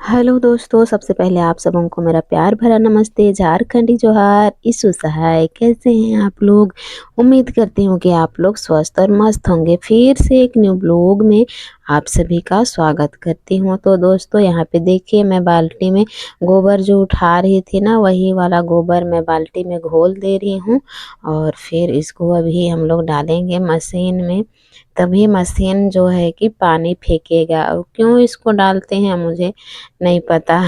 Hello दोस्तों, सबसे पहले आप सबों को मेरा प्यार भरा नमस्ते, झारखंडी जोहार, ईशु सहाय। कैसे हैं आप लोग? उम्मीद करती हूँ कि आप लोग स्वस्थ और मस्त होंगे। फिर से एक न्यू ब्लॉग में आप सभी का स्वागत करती हूँ। तो दोस्तों यहाँ पे देखिए, मैं बाल्टी में गोबर जो उठा रही थी ना, वही वाला गोबर मैं बाल्टी में घोल दे रही हूँ और फिर इसको अभी हम लोग डालेंगे मशीन में। तभी मशीन जो है कि पानी फेंकेगा। और क्यों इसको डालते हैं मुझे नहीं पता।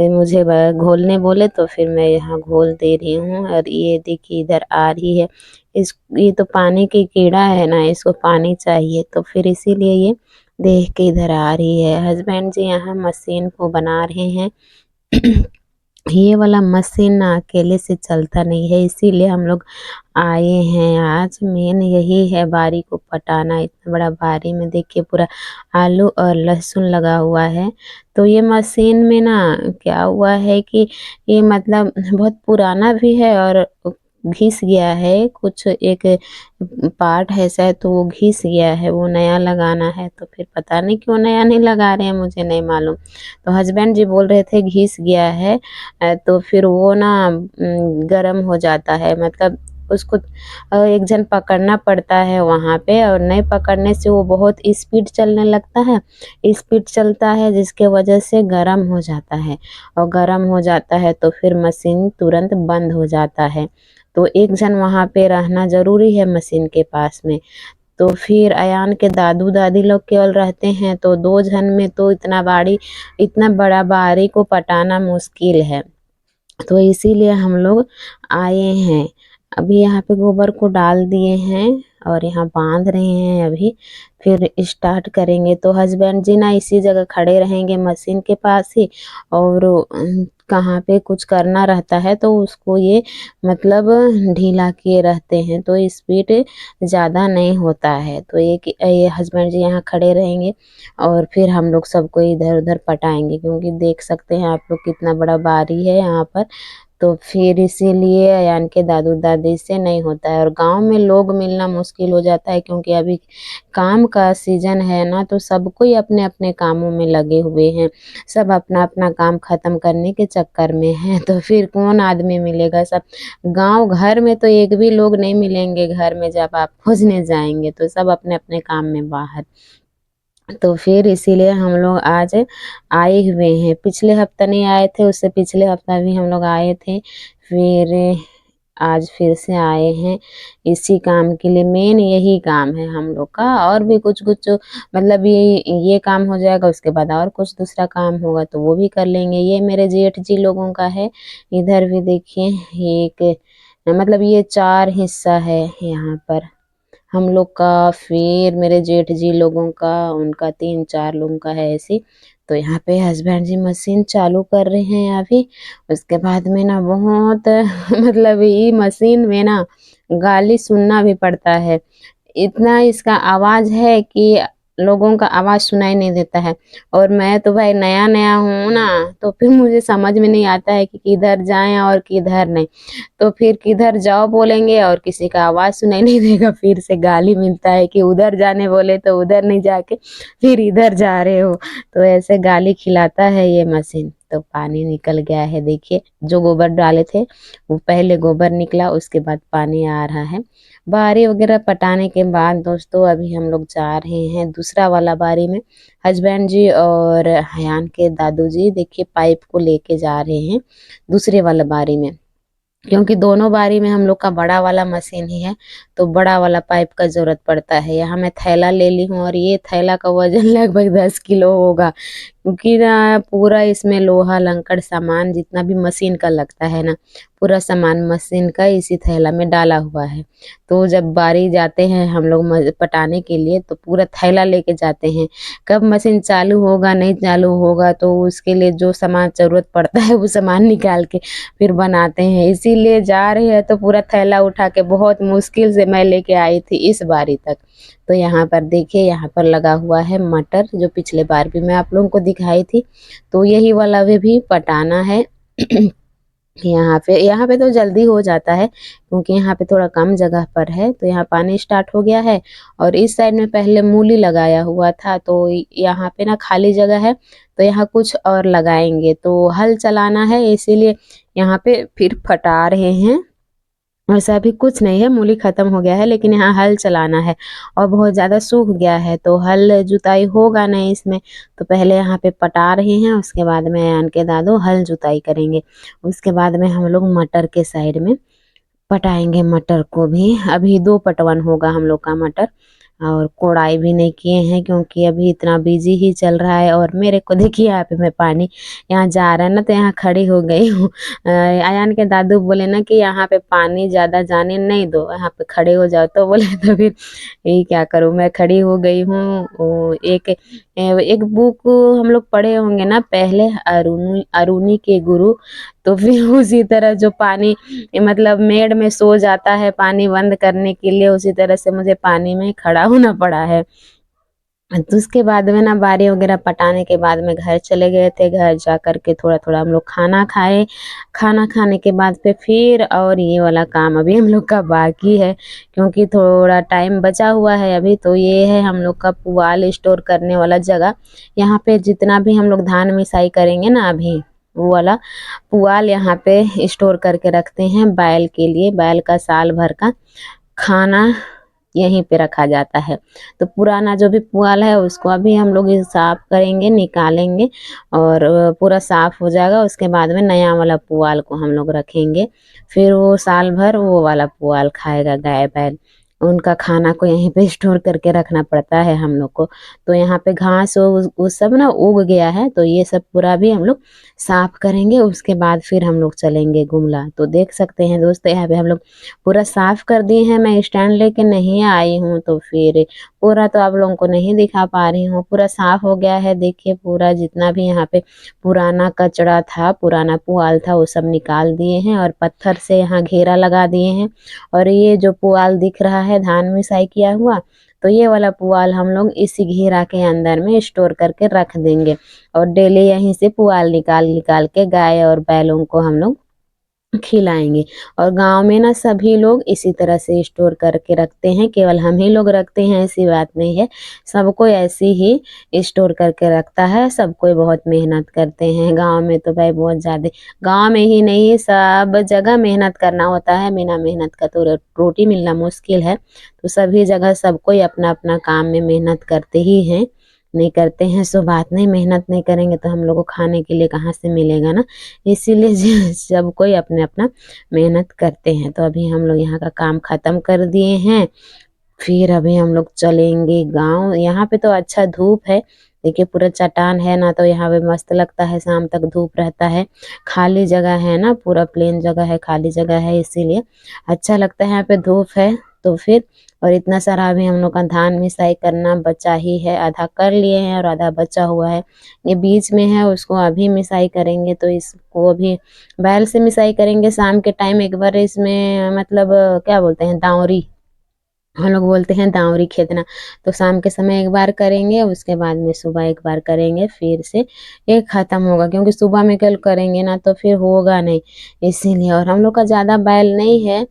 मुझे घोलने बोले तो फिर मैं यहाँ घोल दे रही हूँ। और ये देखिए इधर आ रही है। ये तो पानी की कीड़ा है ना, इसको पानी चाहिए, तो फिर इसीलिए ये देख के इधर आ रही है। हस्बैंड जी यहाँ मशीन को बना रहे हैं। ये वाला मशीन ना अकेले से चलता नहीं है, इसीलिए हम लोग आए हैं आज। मेन यही है बारी को पटाना। इतना बड़ा बारी में देखिए पूरा आलू और लहसुन लगा हुआ है। तो ये मशीन में ना क्या हुआ है कि ये मतलब बहुत पुराना भी है और घिस गया है। कुछ एक पार्ट है शायद, तो वो घिस गया है, वो नया लगाना है। तो फिर पता नहीं क्यों नया नहीं लगा रहे हैं, मुझे नहीं मालूम। तो हस्बैंड जी बोल रहे थे घिस गया है। तो फिर वो ना गरम हो जाता है, मतलब उसको एक जन पकड़ना पड़ता है वहाँ पे, और नहीं पकड़ने से वो बहुत स्पीड चलने लगता है। स्पीड चलता है जिसके वजह से गरम हो जाता है, और गरम हो जाता है तो फिर मशीन तुरंत बंद हो जाता है। तो एक जन वहाँ पे रहना ज़रूरी है मशीन के पास में। तो फिर अयान के दादू दादी लोग केवल रहते हैं, तो 2 जन में तो इतना बड़ा बारी को पटाना मुश्किल है। तो इसीलिए हम लोग आए हैं। अभी यहाँ पे गोबर को डाल दिए हैं और यहाँ बांध रहे हैं अभी। फिर स्टार्ट करेंगे। तो हस्बैंड जी ना इसी जगह खड़े रहेंगे मशीन के पास ही। और कहाँ पे कुछ करना रहता है तो उसको ये मतलब ढीला किए रहते हैं, तो स्पीड ज़्यादा नहीं होता है। तो ये हस्बैंड जी यहाँ खड़े रहेंगे और फिर हम लोग सबको इधर उधर पटाएंगे, क्योंकि देख सकते हैं आप लोग कितना बड़ा बारी है यहाँ पर। तो फिर इसीलिए अयान के दादू दादी से नहीं होता है। और गांव में लोग मिलना मुश्किल हो जाता है, क्योंकि अभी काम का सीजन है ना, तो सब कोई अपने अपने कामों में लगे हुए हैं। सब अपना अपना काम खत्म करने के चक्कर में है, तो फिर कौन आदमी मिलेगा। सब गांव घर में तो एक भी लोग नहीं मिलेंगे। घर में जब आप खोजने जाएंगे तो सब अपने अपने काम में बाहर। तो फिर इसीलिए हम लोग आज आए हुए हैं। पिछले हफ्ता नहीं आए थे, उससे पिछले हफ्ता भी हम लोग आए थे। फिर आज फिर से आए हैं इसी काम के लिए। मेन यही काम है हम लोग का। और भी कुछ कुछ जो मतलब ये काम हो जाएगा, उसके बाद और कुछ दूसरा काम होगा तो वो भी कर लेंगे। ये मेरे जेठ जी लोगों का है। इधर भी देखिए एक मतलब ये 4 हिस्सा है यहाँ पर हम लोग का। फिर मेरे जेठ जी लोगों का, उनका 3-4 लोगों का है ऐसे। तो यहाँ पे हस्बैंड जी मशीन चालू कर रहे हैं अभी। उसके बाद में ना बहुत मतलब ये मशीन में ना गाली सुनना भी पड़ता है। इतना इसका आवाज है कि लोगों का आवाज सुनाई नहीं देता है। और मैं तो भाई नया नया हूँ ना, तो फिर मुझे समझ में नहीं आता है कि किधर जाएं और किधर नहीं। तो फिर किधर जाओ बोलेंगे और किसी का आवाज सुनाई नहीं देगा, फिर से गाली मिलता है कि उधर जाने बोले तो उधर नहीं जाके फिर इधर जा रहे हो। तो ऐसे गाली खिलाता है ये मशीन। तो पानी निकल गया है, देखिए जो गोबर डाले थे वो पहले गोबर निकला, उसके बाद पानी आ रहा है। बारी वगैरह पटाने के बाद दोस्तों अभी हम लोग जा रहे हैं दूसरा वाला बारी में। हस्बैंड जी और हयान के दादू जी देखिए पाइप को लेके जा रहे हैं दूसरे वाला बारी में, क्योंकि दोनों बारी में हम लोग का बड़ा वाला मशीन ही है। तो बड़ा वाला पाइप का जरूरत पड़ता है। यहाँ मैं थैला ले ली हूँ और ये थैला का वजन लगभग 10 किलो होगा, क्योंकि ना पूरा इसमें लोहा लंकड़ सामान जितना भी मशीन का लगता है ना, पूरा सामान मशीन का इसी थैला में डाला हुआ है। तो जब बारी जाते हैं हम लोग पटाने के लिए तो पूरा थैला लेके जाते हैं। कब मशीन चालू होगा नहीं चालू होगा, तो उसके लिए जो सामान जरूरत पड़ता है वो सामान निकाल के फिर बनाते हैं। इसीलिए जा रही है तो पूरा थैला उठा के बहुत मुश्किल से मैं लेके आई थी इस बारी तक। तो यहाँ पर देखिए, यहाँ पर लगा हुआ है मटर, जो पिछले बार भी मैं आप लोगों को दिखाई थी। तो यही वाला भी पटाना है। यहाँ पे तो जल्दी हो जाता है क्योंकि यहाँ पे थोड़ा कम जगह पर है, तो यहाँ पानी स्टार्ट हो गया है। और इस साइड में पहले मूली लगाया हुआ था, तो यहाँ पे ना खाली जगह है, तो यहाँ कुछ और लगाएंगे। तो हल चलाना है, इसीलिए यहाँ पे फिर फटा रहे हैं। वैसा अभी कुछ नहीं है, मूली खत्म हो गया है, लेकिन यहाँ हल चलाना है और बहुत ज़्यादा सूख गया है, तो हल जुताई होगा नहीं इसमें। तो पहले यहाँ पे पटा रहे हैं, उसके बाद में आन के दादू हल जुताई करेंगे। उसके बाद में हम लोग मटर के साइड में पटाएंगे, मटर को भी अभी 2 पटवन होगा हम लोग का मटर। और कोड़ाई भी नहीं किए हैं क्योंकि अभी इतना बिजी ही चल रहा है। और मेरे को देखिए यहाँ पे मैं पानी यहाँ जा रहा है ना, तो यहाँ खड़ी हो गई हूँ। आयान के दादू बोले ना कि यहाँ पे पानी ज़्यादा जाने नहीं दो, यहाँ पे खड़े हो जाओ, तो बोले तो फिर यही क्या करूँ, मैं खड़ी हो गई हूँ। एक एक बुक हम लोग पढ़े होंगे ना पहले, अरुणी के गुरु। तो फिर उसी तरह जो पानी मतलब मेड़ में सो जाता है पानी बंद करने के लिए, उसी तरह से मुझे पानी में खड़ा होना पड़ा है। तो उसके बाद में ना बारी वगैरह पटाने के बाद में घर चले गए थे। घर जा कर के थोड़ा थोड़ा हम लोग खाना खाए। खाना खाने के बाद पे फिर और ये वाला काम अभी हम लोग का बाकी है, क्योंकि थोड़ा टाइम बचा हुआ है अभी। तो ये है हम लोग का पुआल स्टोर करने वाला जगह। यहाँ पे जितना भी हम लोग धान मिसाई करेंगे ना अभी, वो वाला पुआल यहाँ पे स्टोर करके रखते हैं बैल के लिए। बैल का साल भर का खाना यहीं पे रखा जाता है। तो पुराना जो भी पुआल है उसको अभी हम लोग साफ करेंगे, निकालेंगे और पूरा साफ हो जाएगा। उसके बाद में नया वाला पुआल को हम लोग रखेंगे। फिर वो साल भर वो वाला पुआल खाएगा गाय बैल। उनका खाना को यहीं पे स्टोर करके रखना पड़ता है हम लोग को। तो यहाँ पे घास वो सब ना उग गया है, तो ये सब पूरा भी हम लोग साफ करेंगे। उसके बाद फिर हम लोग चलेंगे गुमला। तो देख सकते हैं दोस्तों, यहाँ पे हम लोग पूरा साफ कर दिए हैं। मैं स्टैंड लेके नहीं आई हूँ, तो फिर पूरा तो आप लोगों को नहीं दिखा पा रही हूँ। पूरा साफ हो गया है, देखिए पूरा जितना भी यहाँ पे पुराना कचरा था, पुराना पुआल था, वो सब निकाल दिए हैं और पत्थर से यहाँ घेरा लगा दिए हैं। और ये जो पुआल दिख रहा है धान मिसाई किया हुआ, तो ये वाला पुआल हम लोग इसी घेरा के अंदर में स्टोर करके रख देंगे। और डेली यहीं से पुआल निकाल निकाल के गाय और बैलों को हम लोग खिलाएंगे। और गांव में ना सभी लोग इसी तरह से स्टोर करके रखते हैं, केवल हम ही लोग रखते हैं ऐसी बात नहीं है। सब कोई ऐसे ही स्टोर करके रखता है, सब कोई बहुत मेहनत करते हैं गांव में। तो भाई बहुत ज़्यादा, गांव में ही नहीं सब जगह मेहनत करना होता है। बिना मेहनत का तो रोटी मिलना मुश्किल है। तो सभी जगह सब कोई अपना अपना काम में मेहनत करते ही हैं। नहीं करते हैं सो बात नहीं, मेहनत नहीं करेंगे तो हम लोग को खाने के लिए कहाँ से मिलेगा ना। इसीलिए सब कोई अपने अपना मेहनत करते हैं। तो अभी हम लोग यहाँ का काम खत्म कर दिए हैं। फिर अभी हम लोग चलेंगे गांव। यहाँ पे तो अच्छा धूप है, देखिए पूरा चट्टान है ना, तो यहाँ पे मस्त लगता है, शाम तक धूप रहता है। खाली जगह है ना, पूरा प्लेन जगह है, खाली जगह है, इसीलिए अच्छा लगता है। यहाँ पे धूप है तो फिर, और इतना सारा अभी हम लोग का धान मिसाई करना बचा ही है। आधा कर लिए हैं और आधा बचा हुआ है, ये बीच में है, उसको अभी मिसाई करेंगे। तो इसको अभी बैल से मिसाई करेंगे शाम के टाइम एक बार। इसमें मतलब क्या बोलते हैं, दावरी, हम लोग बोलते हैं दावरी खेदना। तो शाम के समय एक बार करेंगे, उसके बाद में सुबह एक बार करेंगे, फिर से ये खत्म होगा। क्योंकि सुबह में कल करेंगे ना तो फिर होगा नहीं, इसीलिए। और हम लोग का ज़्यादा बैल नहीं है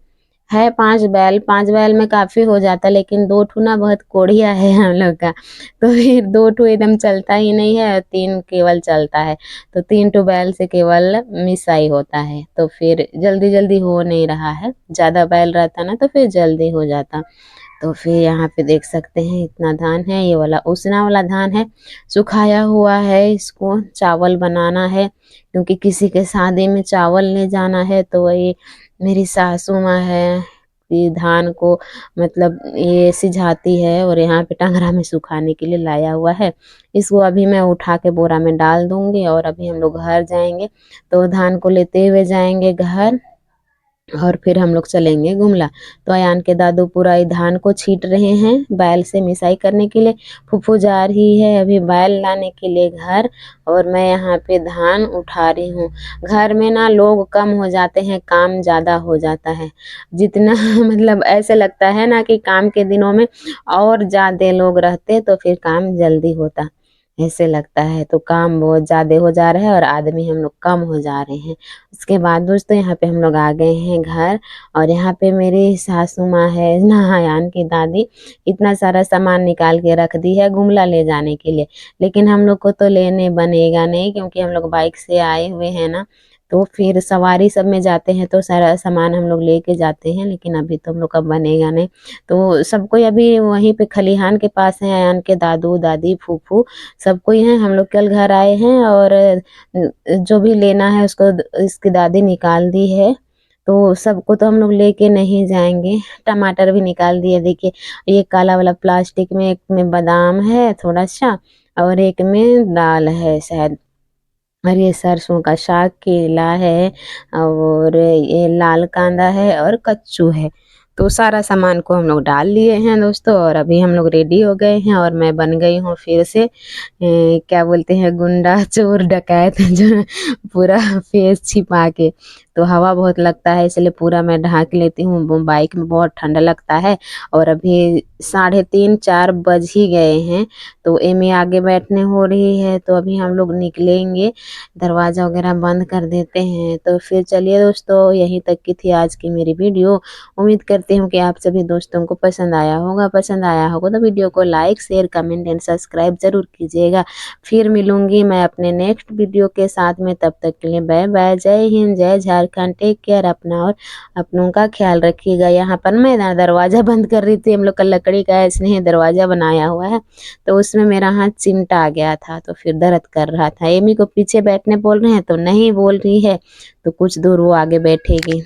5 बैल। 5 बैल में काफ़ी हो जाता, लेकिन 2 ठू ना बहुत कोढ़िया है हम लोग का। तो फिर 2 ठू एकदम चलता ही नहीं है, और 3 केवल चलता है। तो 3 ठू बैल से केवल मिसाई होता है, तो फिर जल्दी जल्दी हो नहीं रहा है। ज़्यादा बैल रहता ना तो फिर जल्दी हो जाता। तो फिर यहाँ पे देख सकते हैं इतना धान है, ये वाला उसना वाला धान है, सुखाया हुआ है। इसको चावल बनाना है, क्योंकि किसी के शादी में चावल ले जाना है। तो वही मेरी सासू माँ है, ये धान को मतलब ये सिझाती है और यहाँ पे टंगरा में सुखाने के लिए लाया हुआ है। इसको अभी मैं उठा के बोरा में डाल दूंगी और अभी हम लोग घर जाएंगे। तो धान को लेते हुए जाएंगे घर, और फिर हम लोग चलेंगे गुमला। तो अयान के दादू पूरा ये धान को छीट रहे हैं बैल से मिसाई करने के लिए। फूफू जा रही है अभी बैल लाने के लिए घर, और मैं यहाँ पे धान उठा रही हूँ। घर में ना लोग कम हो जाते हैं, काम ज़्यादा हो जाता है जितना मतलब ऐसे लगता है ना कि काम के दिनों में और ज़्यादा लोग रहते तो फिर काम जल्दी होता। ऐसे लगता है। तो काम बहुत ज़्यादा हो जा रहा है और आदमी हम लोग कम हो जा रहे हैं। उसके बाद दोस्तों यहाँ पे हम लोग आ गए हैं घर, और यहाँ पे मेरी सासू माँ है ना, अयान की दादी, इतना सारा सामान निकाल के रख दी है गुमला ले जाने के लिए। लेकिन हम लोग को तो लेने बनेगा नहीं, क्योंकि हम लोग बाइक से आए हुए हैं ना, तो फिर सवारी सब में जाते हैं तो सारा सामान हम लोग लेके जाते हैं, लेकिन अभी तो हम लोग का बनेगा नहीं। तो सब कोई अभी वहीं पे खलिहान के पास है, अयान के दादू दादी फूफू सब कोई है। हम लोग कल घर आए हैं, और जो भी लेना है उसको इसकी दादी निकाल दी है। तो सबको तो हम लोग लेके नहीं जाएंगे। टमाटर भी निकाल दिए, देखिए ये काला वाला प्लास्टिक में, एक में बादाम है थोड़ा सा, और एक में दाल है शायद, और ये सरसों का साग, केला है, और ये लाल कांदा है और कच्चू है। तो सारा सामान को हम लोग डाल लिए हैं दोस्तों, और अभी हम लोग रेडी हो गए हैं, और मैं बन गई हूँ फिर से क्या बोलते हैं, गुंडा चोर डकैत जो पूरा फेस छिपा के। तो हवा बहुत लगता है इसलिए पूरा मैं ढाक लेती हूँ, बाइक में बहुत ठंडा लगता है। और अभी 3:30-4 बज ही गए हैं, तो एमी आगे बैठने हो रही है, तो अभी हम लोग निकलेंगे, दरवाज़ा वगैरह बंद कर देते हैं। तो फिर चलिए दोस्तों, यहीं तक की थी आज की मेरी वीडियो। उम्मीद करती हूँ कि आप सभी दोस्तों को पसंद आया होगा। पसंद आया होगा तो वीडियो को like, share, comment and subscribe ज़रूर कीजिएगा। फिर मिलूंगी मैं अपने नेक्स्ट वीडियो के साथ में, तब तक के लिए बाय बाय। जय हिंद, जय झारखंड, टेक केयर अपना और अपनों का ख्याल रखिएगा। यहाँ पर मैं दरवाज़ा बंद कर रही थी, हम लोग का लकड़ी का स्नेह दरवाज़ा बनाया हुआ है, तो उसमें मेरा हाथ चिमटा आ गया था, तो फिर दर्द कर रहा था। एमी को पीछे बैठने बोल रहे हैं तो नहीं बोल रही है, तो कुछ दूर वो आगे बैठेगी।